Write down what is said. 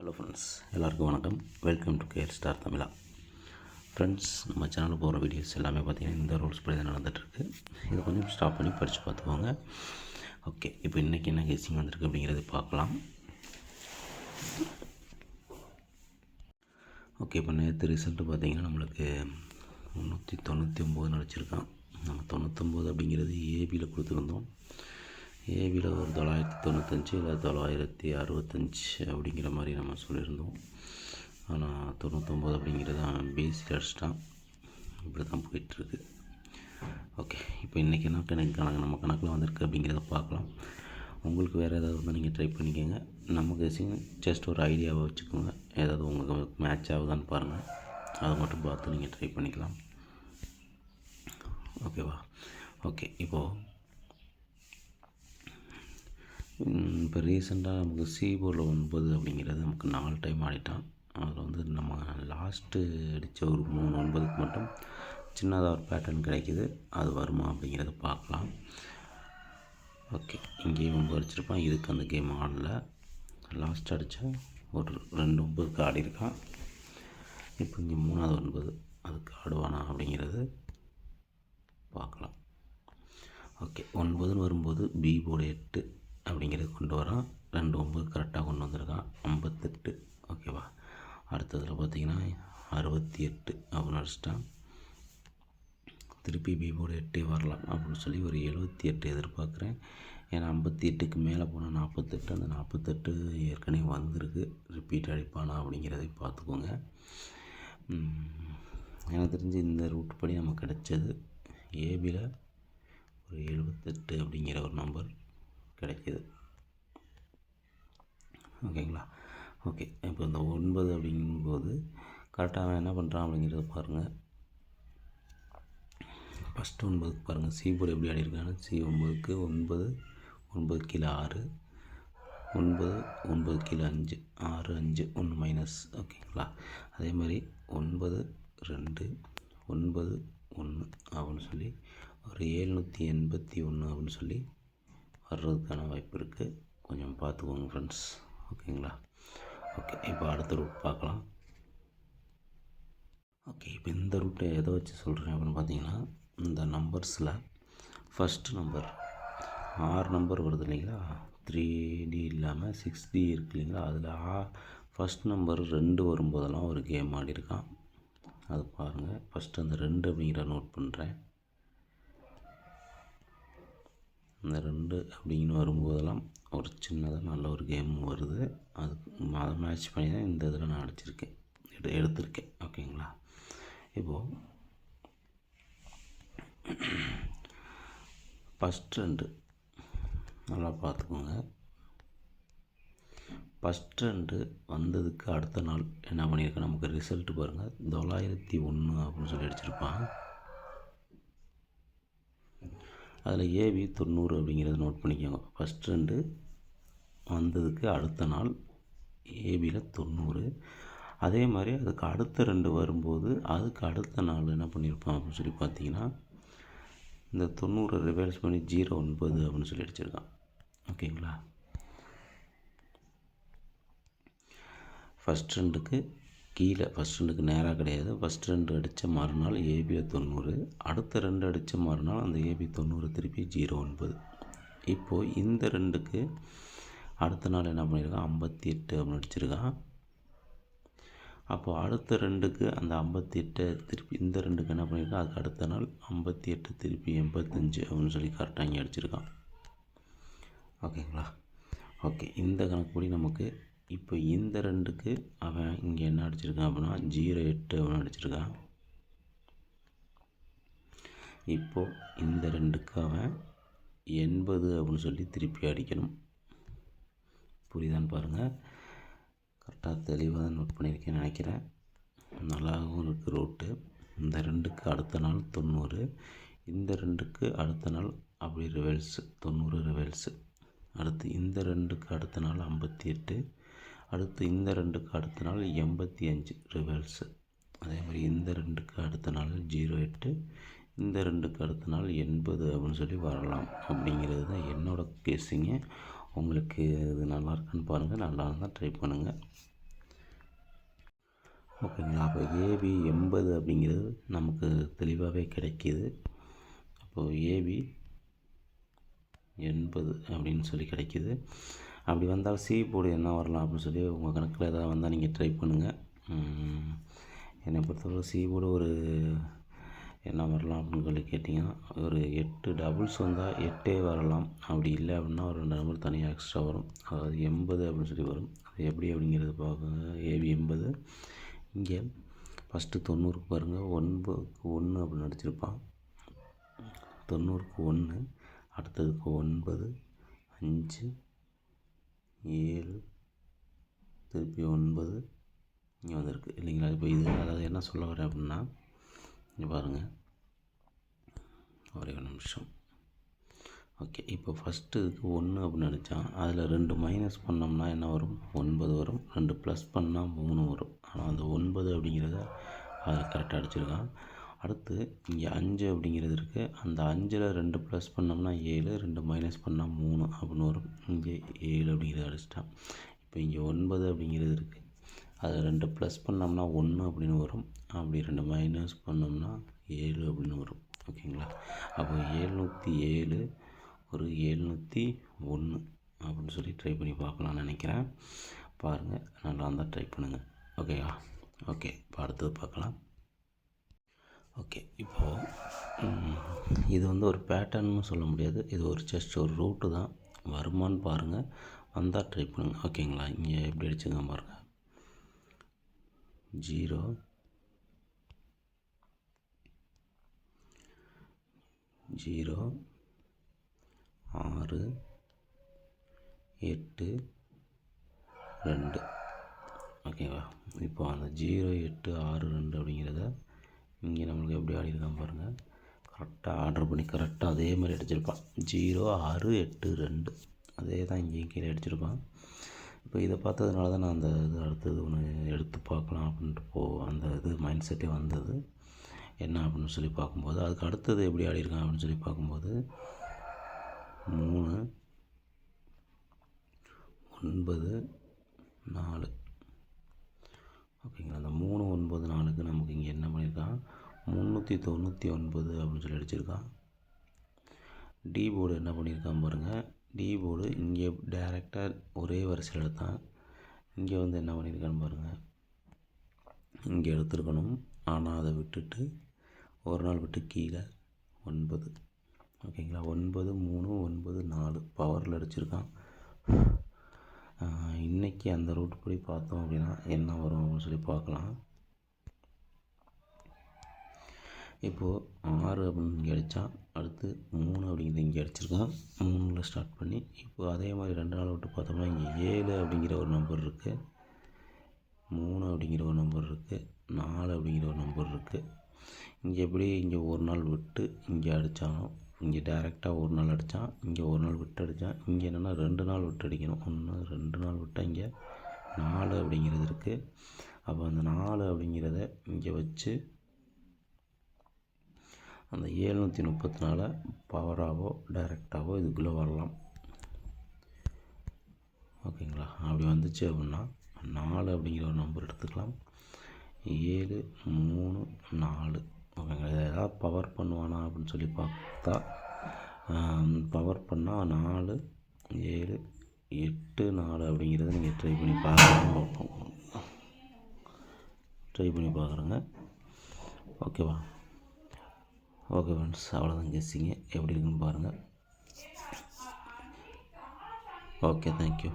Hello friends, எல்லாருக்கும் வணக்கம். Welcome to care star Tamizha. Friends, நம்ம சேனலில் போகிற வீடியோஸ் எல்லாமே பார்த்திங்கன்னா இந்த ரூல்ஸ் படி தான் நடந்துகிட்ருக்கு. இதை கொஞ்சம் ஸ்டாப் பண்ணி படித்து பார்த்துக்கோங்க. ஓகே, இப்போ இன்றைக்கி என்ன கெஸ்ஸிங் வந்திருக்கு அப்படிங்கிறத பார்க்கலாம். ஓகே, இப்போ நேற்று ரிசல்ட்டு பார்த்திங்கன்னா நம்மளுக்கு 399 நடிச்சிருக்கான். நம்ம 99 அப்படிங்கிறது ஏபியில் கொடுத்துருந்தோம். ஏபியில் ஒரு 995 இல்லை 965 அப்படிங்கிற மாதிரி நம்ம சொல்லியிருந்தோம். ஆனால் 99 அப்படிங்கிறது அவன் பிசியில் அடிச்சிட்டான். இப்படி தான் போயிட்டுருக்கு. ஓகே, இப்போ இன்றைக்கி என்ன கணக்கு நம்ம கணக்கில் வந்திருக்கு அப்படிங்கிறத பார்க்கலாம். உங்களுக்கு வேறு ஏதாவது இருந்தால் நீங்கள் ட்ரை பண்ணிக்கோங்க. நம்ம கெஸ்ஸிங் ஜஸ்ட் ஒரு ஐடியாவை வச்சுக்கோங்க. ஏதாவது உங்களுக்கு மேட்ச் ஆகுதான்னு பாருங்கள். அதை மட்டும் பார்த்து நீங்கள் ட்ரை பண்ணிக்கலாம். ஓகேவா? ஓகே, இப்போது இப்போ ரீசெண்டாக நமக்கு C4 9 அப்படிங்கிறது நமக்கு 4 டைம் ஆடிட்டான். அதில் நம்ம லாஸ்ட்டு அடித்த ஒரு 3 9க்கு மட்டும் சின்னதாக ஒரு பேட்டர்ன் கிடைக்கிது. அது வருமா அப்படிங்கிறத பார்க்கலாம். ஓகே, இங்கேயும் 9 அடிச்சிருப்பான். இதுக்கு அந்த கேம் ஆடல. லாஸ்ட் அடித்தா ஒரு 2 9க்கு ஆடிருக்கான். இப்போ இங்கே 3வது 9 அதுக்கு ஆடுவானா அப்படிங்கிறது பார்க்கலாம். ஓகே, 9ன்னு வரும்போது பி போர்டு 8 அப்படிங்கிறது கொண்டு வரான். 2 9 கரெக்டாக கொண்டு வந்திருக்கான். 58. ஓகேவா? அடுத்ததில் பார்த்திங்கன்னா 68 அப்படின்னு அடிச்சிட்டான். திருப்பி பி போர்டு 8 வரலாம் அப்படின்னு சொல்லி ஒரு 78 எதிர்பார்க்குறேன். ஏன்னா 58க்கு மேலே போனால் 48. அந்த 48 ஏற்கனவே வந்திருக்கு. ரிப்பீட் அடிப்பானா அப்படிங்கிறதை பார்த்துக்கோங்க. எனக்கு தெரிஞ்சு இந்த ரூட் படி நமக்கு கிடைச்சது ஏபியில் ஒரு 78 அப்படிங்கிற ஒரு நம்பர் கிடைக்கிது. ஓகேங்களா? ஓகே, இப்போ இந்த 9 அப்படிங்கும்போது கரெக்டாக அவன் என்ன பண்ணுறான் அப்படிங்கிறத பாருங்கள். ஃபஸ்ட்டு 9க்கு பாருங்கள். சி போர்டு எப்படி ஆடிருக்கான்னு. C9க்கு 9 9 கீழே 6 9 9 கீழே 5 6 5 1 மைனஸ். ஓகேங்களா? அதே மாதிரி 9 2 9 1 அப்படின்னு சொல்லி ஒரு 781 அப்படின்னு சொல்லி வர்றதுக்கான வாய்ப்பு இருக்குது. கொஞ்சம் பார்த்துக்கோங்க ஃப்ரெண்ட்ஸ். ஓகேங்களா? ஓகே, இப்போ அடுத்த ரூட் பார்க்கலாம். ஓகே, இப்போ இந்த ரூட்டை எதை வச்சு சொல்கிறேன் அப்படின்னு பார்த்தீங்கன்னா, இந்த நம்பர்ஸில் ஃபஸ்ட்டு நம்பர் 6 நம்பர் வருது இல்லைங்களா? 3D இல்லாமல் 6D இருக்கு இல்லைங்களா? அதில் ஃபஸ்ட் நம்பர் 2 வரும்போதெல்லாம் ஒரு கேம் ஆடிருக்கான். அது பாருங்கள். ஃபஸ்ட்டு அந்த 2 அப்படிங்கிற நோட் பண்ணுறேன். இந்த 2 அப்படின்னு வரும்போதெல்லாம் ஒரு சின்னதாக நல்ல ஒரு கேம் வருது. அதை மேட்ச் பண்ணி தான் இந்த இதில் நான் அடிச்சிருக்கேன், எடுத்திருக்கேன். ஓகேங்களா? இப்போது ஃபஸ்ட் 2 நல்லா பார்த்துக்கோங்க. ஃபஸ்ட் 2 வந்ததுக்கு அடுத்த நாள் என்ன பண்ணியிருக்கேன், நமக்கு ரிசல்ட்டு பாருங்கள். 901 அப்படின்னு சொல்லி அடிச்சிருப்பான். அதில் ஏபி 90 அப்படிங்கிறத நோட் பண்ணிக்கோங்க. ஃபஸ்ட் 2 வந்ததுக்கு அடுத்த நாள் ஏபியில் 90. அதே மாதிரி அதுக்கு அடுத்த 2 வரும்போது அதுக்கு அடுத்த நாள் என்ன பண்ணியிருப்பான் அப்படின்னு சொல்லி பார்த்தீங்கன்னா, இந்த 90 ரிவர்ஸ் பண்ணி 09 அப்படின்னு சொல்லி அடிச்சிருக்கான். ஓகேங்களா? ஃபஸ்ட் 2க்கு கீழே, ஃபஸ்ட் 2க்கு நேராக கிடையாது. ஃபஸ்ட் 2 அடித்த மறுநாள் ஏபியில் 90. அடுத்த 2 அடித்த மறுநாள் அந்த ஏபி 90 திருப்பி 09. இப்போது இந்த 2க்கு அடுத்த நாள் என்ன பண்ணியிருக்கான், 58 அப்படின்னு அடிச்சிருக்கான். அப்போது அடுத்த 2க்கு அந்த 58 திருப்பி இந்த 2க்கு என்ன பண்ணியிருக்கான், அதுக்கு அடுத்த நாள் 58 திருப்பி 85 அப்படின்னு சொல்லி கரெக்டாக இங்கே அடிச்சிருக்கான். ஓகேங்களா? ஓகே, இந்த கணக்குப்படி நமக்கு இப்போ இந்த 2க்கு அவன் இங்கே என்ன அடிச்சிருக்கான் அப்படின்னா 08 அப்படின்னு அடிச்சிருக்கான். இப்போது இந்த 2க்கு அவன் 80 அப்படின்னு சொல்லி திருப்பி அடிக்கணும். புரியுதான்னு பாருங்கள். கரெக்டாக தெளிவாக தான் நோட் பண்ணியிருக்கேன்னு நினைக்கிறேன். நல்லாவும் இருக்குது ரூட்டு. இந்த 2க்கு அடுத்த நாள் 90, இந்த 2க்கு அடுத்த நாள் அப்படி ரிவல்ஸு 90 ரிவல்ஸு. அடுத்து இந்த 2க்கு அடுத்த நாள் 58, அடுத்து இந்த 2க்கு அடுத்த நாள் 85 ரிவல்ஸு. அதே மாதிரி இந்த 2க்கு அடுத்த நாள் 08, இந்த 2க்கு அடுத்த நாள் 80 அப்படின்னு சொல்லி வரலாம் அப்படிங்கிறது தான் என்னோடய கெஸ்ஸிங்கு. உங்களுக்கு இது நல்லா இருக்குன்னு பாருங்கள். நல்லா இருந்தால் ட்ரை பண்ணுங்கள். ஓகேங்களா. அப்போ ஏபி 80 அப்படிங்கிறது நமக்கு தெளிவாகவே கிடைக்கிது. அப்போது ஏபி 80 அப்படின்னு சொல்லி கிடைக்கிது. அப்படி வந்தால் சி போர்டு என்ன வரலாம் அப்படின்னு சொல்லி உங்கள் கணக்கில் எதாவது வந்தால் நீங்கள் ட்ரை பண்ணுங்கள். என்னை பொறுத்தவரை சி போர்டு ஒரு என்ன வரலாம் அப்படின்னு சொல்லி கேட்டிங்கன்னா, ஒரு 8 டபுள்ஸ் வந்தால் 8 வரலாம். அப்படி இல்லை அப்படின்னா ஒரு 2 நம்பர் தனியாக எக்ஸ்ட்ரா வரும். அதாவது 80 அப்படின்னு சொல்லி வரும். அது எப்படி அப்படிங்கிறது பார்க்குங்க. ஏபி 80. இங்கே ஃபஸ்ட்டு 90க்கு பாருங்கள், 9க்கு 1 அப்படின்னு அடிச்சிருப்பான். 90க்கு 1, அடுத்ததுக்கு 9, 5, 7, திருப்பி 9 இங்கே வந்திருக்கு இல்லைங்களா. இப்போ இது அதாவது என்ன சொல்ல வரேன் அப்படின்னா, இங்கே பாருங்கள், ஒரே ஒரு நிமிஷம். ஓகே, இப்போ ஃபஸ்ட்டு இதுக்கு 1 அப்படின்னு அடித்தான். அதில் 2 மைனஸ் பண்ணோம்னா என்ன வரும்? 9 வரும். 2 ப்ளஸ் பண்ணால் 3 வரும். ஆனால் அந்த 9 அப்படிங்கிறத அதில் கரெக்டாக அடிச்சிருக்கான். அடுத்து இங்கே 5 அப்படிங்கிறது இருக்குது. அந்த 5ல் 2 ப்ளஸ் பண்ணோம்னா 7, 2 மைனஸ் பண்ணால் 3 அப்படின்னு வரும். இங்கே 7 அப்படிங்கிறத அடிச்சிட்டான். இப்போ இங்கே 9 அப்படிங்கிறது இருக்குது. அதில் 2 ப்ளஸ் பண்ணோம்னா 1 அப்படின்னு வரும். அப்படி 2 மைனஸ் பண்ணோம்னா 7 அப்படின்னு வரும். ஓகேங்களா. அப்போ 707 ஒரு 701 அப்படின்னு சொல்லி ட்ரை பண்ணி பார்க்கலான்னு நினைக்கிறேன். பாருங்கள், நல்லா இருந்தால் ட்ரை பண்ணுங்கள். ஓகேவா. ஓகே, இப்போ அடுத்தது பார்க்கலாம். ஓகே, இப்போது இது வந்து ஒரு பேட்டர்ன்னு சொல்ல முடியாது. இது ஒரு ஜஸ்ட் ஒரு ரூட்டு தான். வருமானு பாருங்கள், வந்தால் ட்ரை பண்ணுங்கள். ஓகேங்களா. இங்கே எப்படி அடிச்சுங்க பாருங்கள். 0 0 6 8 2. ஓகேவா. இப்போ அந்த 0 8 6 2 அப்படிங்கிறத இங்கே நம்மளுக்கு எப்படி ஆடிருக்கான் பாருங்கள். கரெக்டாக ஆர்டர் பண்ணி கரெக்டாக அதே மாதிரி அடிச்சிருப்பான். 0 6 8 2 அதே தான் இங்கேயும் கீழே அடிச்சிருப்பான். இப்போ இதை பார்த்ததுனால தான் நான் அந்த இது அடுத்தது ஒன்று எடுத்து பார்க்கலாம் அப்படின்ட்டு அந்த இது மைண்ட் செட்டே வந்தது. என்ன அப்படின்னு சொல்லி பார்க்கும்போது, அதுக்கு அடுத்தது எப்படி ஆடிருக்கான் அப்படின்னு சொல்லி பார்க்கும்போது 3 9 4. ஓகேங்களா. அந்த 3 9 4க்கு நமக்கு இங்கே என்ன பண்ணியிருக்கான், 399 அப்படின்னு சொல்லி அடிச்சிருக்கான். டி போர்டு என்ன பண்ணியிருக்கான் பாருங்கள். டி போர்டு இங்கே டைரெக்டாக ஒரே வரிசையில் எடுத்தான். இங்கே வந்து என்ன பண்ணியிருக்கான்னு பாருங்கள். இங்கே எடுத்துருக்கணும், ஆனால் அதை விட்டுட்டு ஒரு நாள் விட்டு கீழே 9. ஓகேங்களா. 9 3 9 4 பவரில் அடிச்சிருக்கான். இன்றைக்கி அந்த ரூட் படி பார்த்தோம் அப்படின்னா என்ன வரும் அப்படின்னு சொல்லி பார்க்கலாம். இப்போது 6 அப்படின்னு இங்கே அடித்தான். அடுத்து 3 அப்படிங்கிறது இங்கே அடிச்சிருக்கான். 3ல் ஸ்டார்ட் பண்ணி இப்போது அதே மாதிரி 2 நாள் விட்டு பார்த்தோம்னா இங்கே 7 அப்படிங்கிற ஒரு நம்பர் இருக்குது, 3 அப்படிங்கிற ஒரு நம்பர் இருக்குது, 4 அப்படிங்கிற ஒரு நம்பர் இருக்குது. இங்கே எப்படி இங்கே ஒரு நாள் விட்டு இங்கே அடித்தானோ, இங்கே டைரெக்டாக ஒரு நாள் அடித்தான், இங்கே ஒரு நாள் விட்டு அடித்தான். இங்கே என்னென்னா 2 நாள் விட்டு அடிக்கணும். 1 2 நாள் விட்டால் இங்கே 4 அப்படிங்கிறது இருக்குது. அப்போ அந்த 4 அப்படிங்கிறத இங்கே வச்சு அந்த 734 பவராகவோ டைரெக்டாகவோ இதுக்குள்ளே வரலாம். ஓகேங்களா. அப்படி வந்துச்சு அப்படின்னா 4 அப்படிங்கிற ஒரு நம்பர் எடுத்துக்கலாம். 7 3 4. ஓகேங்களா. இதை ஏதாவது பவர் பண்ணுவானா அப்படின்னு சொல்லி பார்த்தா, பவர் பண்ணால் 4 7 8 4 அப்படிங்கிறத நீங்கள் ட்ரை பண்ணி பார்க்குறேங்க. ஓகேவா. ஓகே ஃப்ரெண்ட்ஸ், அவ்வளோதான் கெஸ்ஸிங்க. எப்படி இருக்குன்னு பாருங்கள். Okay, thank you.